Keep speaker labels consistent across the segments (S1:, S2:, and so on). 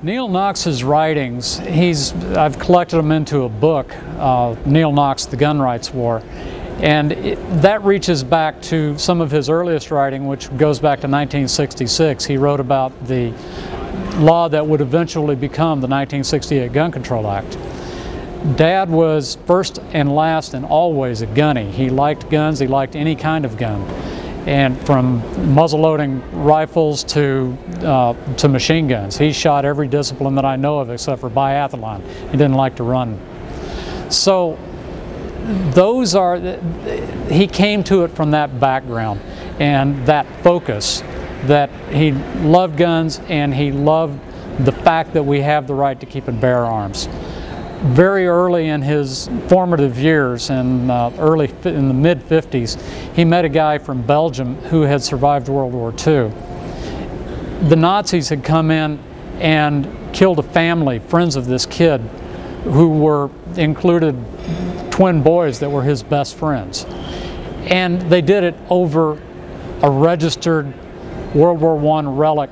S1: Neal Knox's writings, I've collected them into a book, Neal Knox, The Gun Rights War, and that reaches back to some of his earliest writing, which goes back to 1966. He wrote about the law that would eventually become the 1968 Gun Control Act. Dad was first and last and always a gunny. He liked guns, he liked any kind of gun, and from muzzle-loading rifles to machine guns. He shot every discipline that I know of except for biathlon. He didn't like to run. So he came to it from that background and that focus, that he loved guns and he loved the fact that we have the right to keep and bear arms. Very early in his formative years, in the mid-50s, he met a guy from Belgium who had survived World War II. The Nazis had come in and killed a family, friends of this kid, who included twin boys that were his best friends. And they did it over a registered World War I relic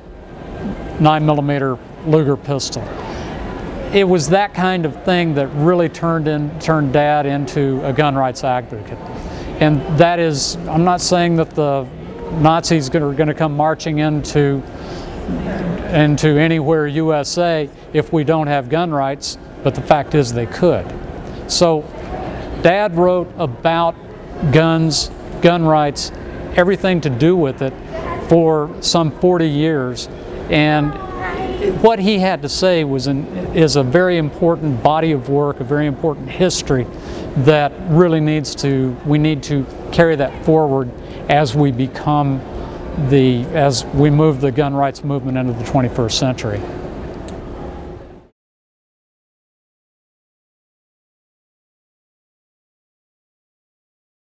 S1: 9mm Luger pistol. It was that kind of thing that really turned Dad into a gun rights advocate. And that is, I'm not saying that the Nazis are going to come marching into anywhere USA if we don't have gun rights, but the fact is they could. So Dad wrote about guns, gun rights, everything to do with it for some 40 years. And what he had to say is a very important body of work, a very important history that really we need to carry that forward as we move the gun rights movement into the 21st century.